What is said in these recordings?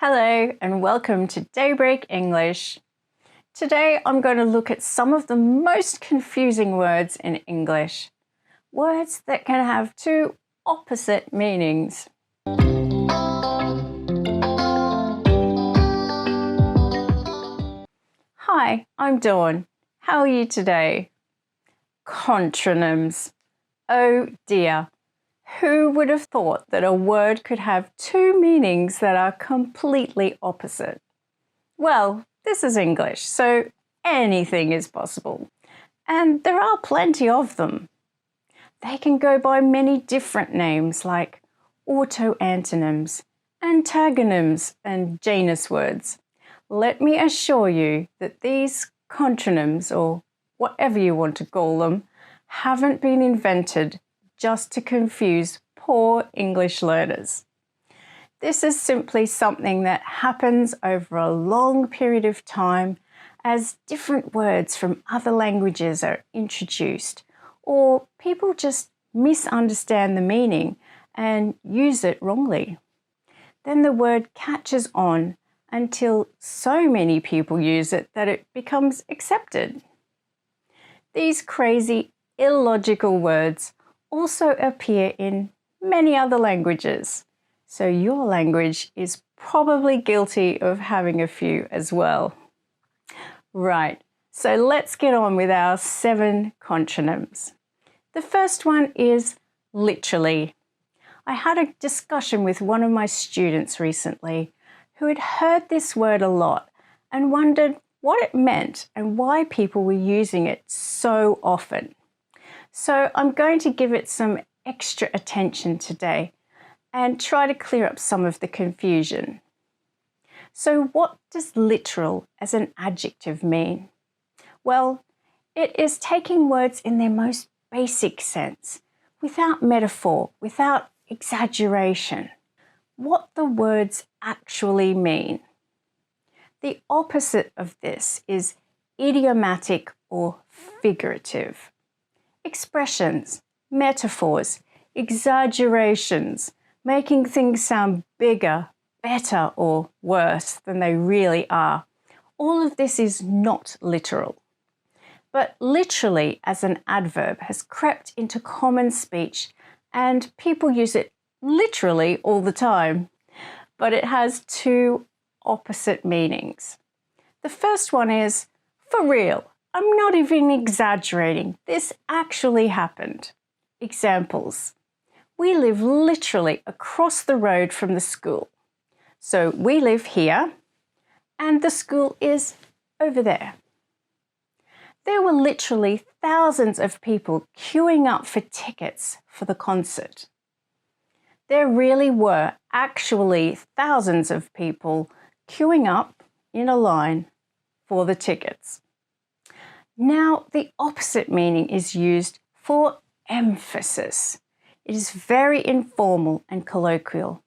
Hello and welcome to Daybreak English. Today I'm going to look at some of the most confusing words in English. Words that can have two opposite meanings. Hi, I'm Dawn. How are you today? Contronyms. Oh dear. Who would have thought that a word could have two meanings that are completely opposite? Well, this is English, so anything is possible. And there are plenty of them. They can go by many different names like autoantonyms, antagonyms, and genus words. Let me assure you that these contronyms, or whatever you want to call them, haven't been invented just to confuse poor English learners. This is simply something that happens over a long period of time as different words from other languages are introduced, or people just misunderstand the meaning and use it wrongly. Then the word catches on until so many people use it that it becomes accepted. These crazy, illogical words also appear in many other languages, so your language is probably guilty of having a few as well. Right, so let's get on with our 7 contronyms. The first one is literally. I had a discussion with one of my students recently who had heard this word a lot and wondered what it meant and why people were using it so often. So I'm going to give it some extra attention today and try to clear up some of the confusion. So what does literal as an adjective mean? Well, it is taking words in their most basic sense, without metaphor, without exaggeration, what the words actually mean. The opposite of this is idiomatic or figurative. Expressions, metaphors, exaggerations, making things sound bigger, better, or worse than they really are. All of this is not literal. But literally as an adverb has crept into common speech and people use it literally all the time. But it has two opposite meanings. The first one is for real. I'm not even exaggerating. This actually happened. Examples. We live literally across the road from the school. So we live here and the school is over there. There were literally thousands of people queuing up for tickets for the concert. There really were actually thousands of people queuing up in a line for the tickets. Now, the opposite meaning is used for emphasis. It is very informal and colloquial.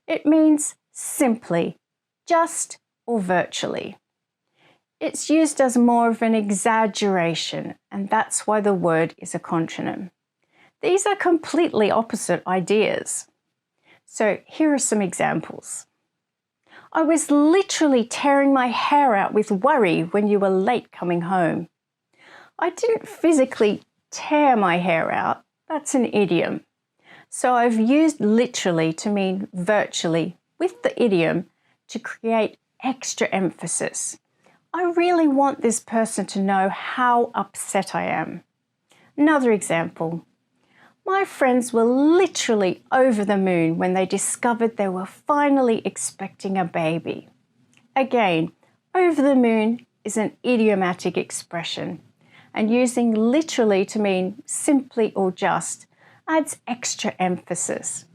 It means simply, just, or virtually. It's used as more of an exaggeration, and that's why the word is a contronym. These are completely opposite ideas. So here are some examples. I was literally tearing my hair out with worry when you were late coming home. I didn't physically tear my hair out. That's an idiom. So I've used literally to mean virtually with the idiom to create extra emphasis. I really want this person to know how upset I am. Another example. My friends were literally over the moon when they discovered they were finally expecting a baby. Again, over the moon is an idiomatic expression, and using literally to mean simply or just adds extra emphasis.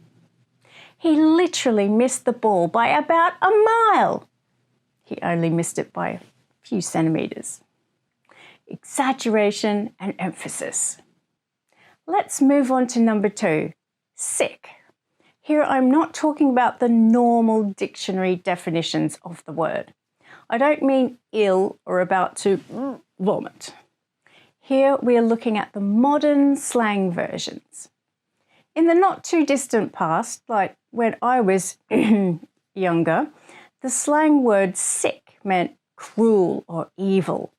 He literally missed the ball by about a mile. He only missed it by a few centimeters. Exaggeration and emphasis. Let's move on to number 2, sick. Here I'm not talking about the normal dictionary definitions of the word. I don't mean ill or about to vomit. Here we are looking at the modern slang versions. In the not too distant past, like when I was younger, the slang word sick meant cruel or evil.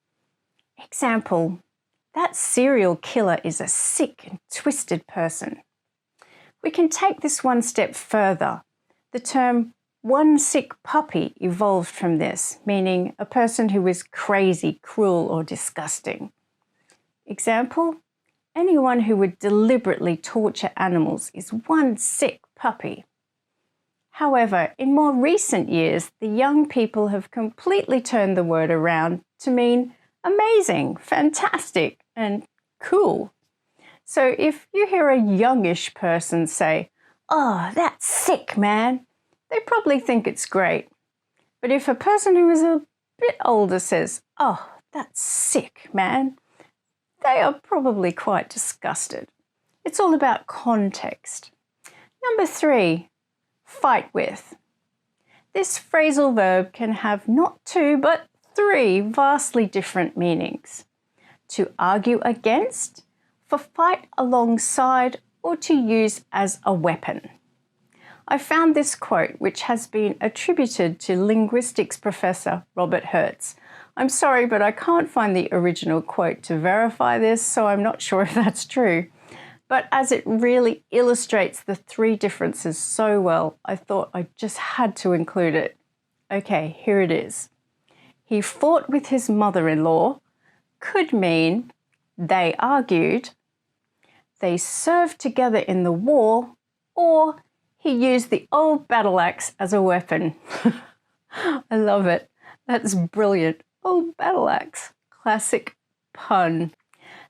Example, that serial killer is a sick and twisted person. We can take this one step further. The term one sick puppy evolved from this, meaning a person who is crazy, cruel, or disgusting. Example, anyone who would deliberately torture animals is one sick puppy. However, in more recent years, the young people have completely turned the word around to mean amazing, fantastic, and cool. So if you hear a youngish person say, "Oh, that's sick, man," they probably think it's great. But if a person who is a bit older says, "Oh, that's sick, man," they are probably quite disgusted. It's all about context. Number 3, fight with. This phrasal verb can have not 2 but 3 vastly different meanings. To argue against, for fight alongside, or to use as a weapon. I found this quote, which has been attributed to linguistics professor Robert Hertz. I'm sorry, but I can't find the original quote to verify this, so I'm not sure if that's true. But as it really illustrates the 3 differences so well, I thought I just had to include it. Okay, here it is. He fought with his mother-in-law could mean they argued, they served together in the war, or he used the old battle axe as a weapon. I love it. That's brilliant. Old battle axe. Classic pun.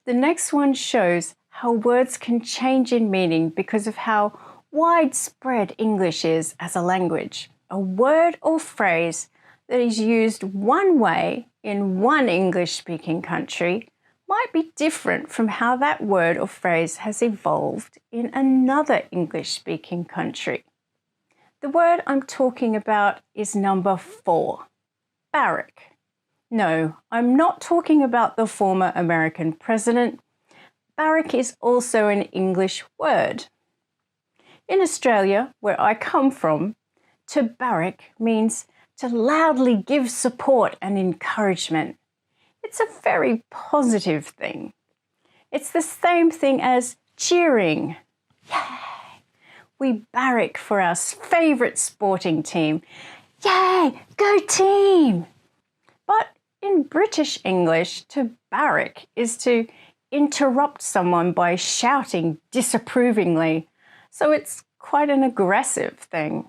The next one shows how words can change in meaning because of how widespread English is as a language. A word or phrase that is used one way in one English-speaking country might be different from how that word or phrase has evolved in another English-speaking country. The word I'm talking about is number 4, Barrack. No, I'm not talking about the former American president. Barrack is also an English word. In Australia, where I come from, to barrack means to loudly give support and encouragement. It's a very positive thing. It's the same thing as cheering. Yay! We barrack for our favourite sporting team. Yay! Go team! But in British English, to barrack is to interrupt someone by shouting disapprovingly. So it's quite an aggressive thing.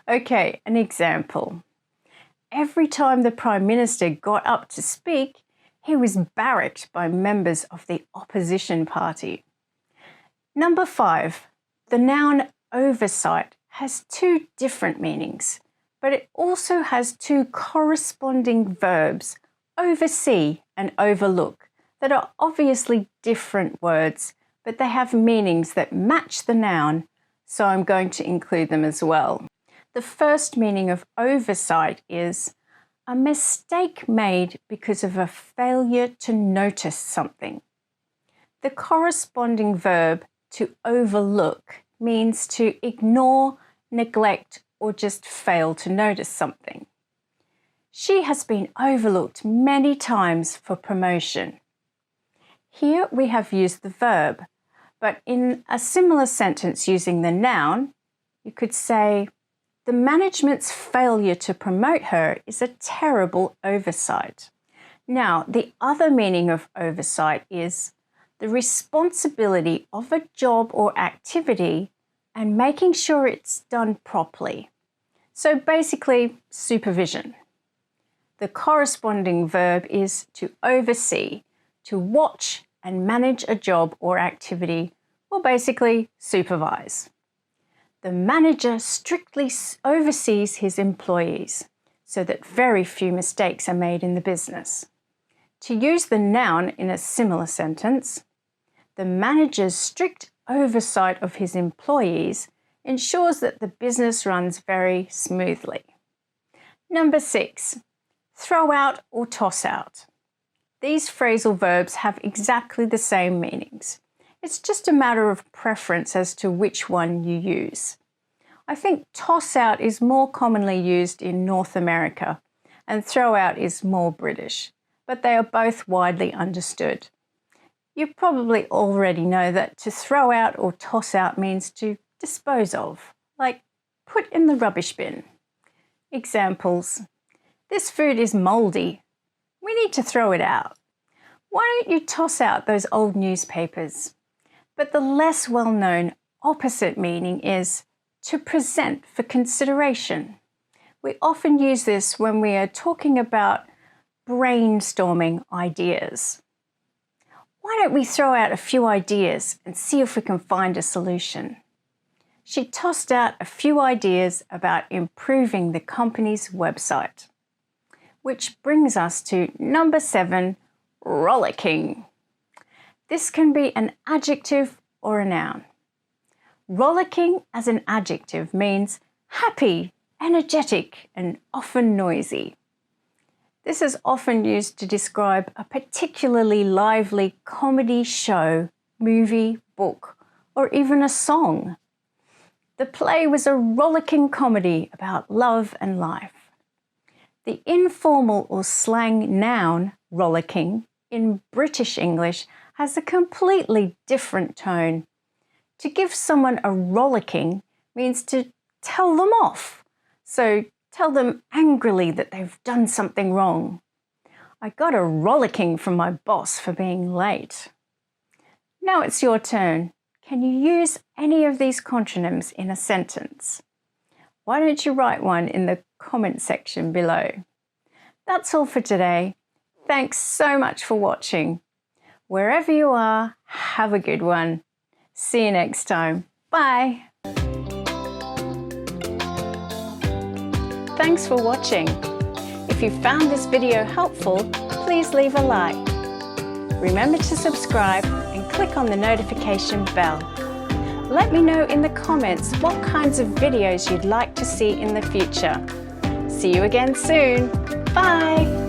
Okay, an example. Every time the Prime Minister got up to speak, he was barracked by members of the opposition party. Number 5, the noun oversight has 2 different meanings, but it also has 2 corresponding verbs, oversee and overlook, that are obviously different words, but they have meanings that match the noun, so I'm going to include them as well. The first meaning of oversight is a mistake made because of a failure to notice something. The corresponding verb to overlook means to ignore, neglect, or just fail to notice something. She has been overlooked many times for promotion. Here we have used the verb, but in a similar sentence using the noun, you could say, the management's failure to promote her is a terrible oversight. Now, the other meaning of oversight is the responsibility of a job or activity and making sure it's done properly. So basically, supervision. The corresponding verb is to oversee, to watch and manage a job or activity, or basically supervise. The manager strictly oversees his employees so that very few mistakes are made in the business. To use the noun in a similar sentence, the manager's strict oversight of his employees ensures that the business runs very smoothly. Number 6, throw out or toss out. These phrasal verbs have exactly the same meanings. It's just a matter of preference as to which one you use. I think toss out is more commonly used in North America and throw out is more British, but they are both widely understood. You probably already know that to throw out or toss out means to dispose of, like put in the rubbish bin. Examples: this food is mouldy. We need to throw it out. Why don't you toss out those old newspapers? But the less well-known opposite meaning is to present for consideration. We often use this when we are talking about brainstorming ideas. Why don't we throw out a few ideas and see if we can find a solution? She tossed out a few ideas about improving the company's website. Which brings us to number 7, rollicking. This can be an adjective or a noun. Rollicking as an adjective means happy, energetic, and often noisy. This is often used to describe a particularly lively comedy show, movie, book, or even a song. The play was a rollicking comedy about love and life. The informal or slang noun, rollicking, in British English has a completely different tone. To give someone a rollicking means to tell them off. So tell them angrily that they've done something wrong. I got a rollicking from my boss for being late. Now it's your turn. Can you use any of these contronyms in a sentence? Why don't you write one in the comment section below? That's all for today. Thanks so much for watching. Wherever you are, have a good one. See you next time. Bye. Thanks for watching. If you found this video helpful, please leave a like. Remember to subscribe and click on the notification bell. Let me know in the comments what kinds of videos you'd like to see in the future. See you again soon. Bye!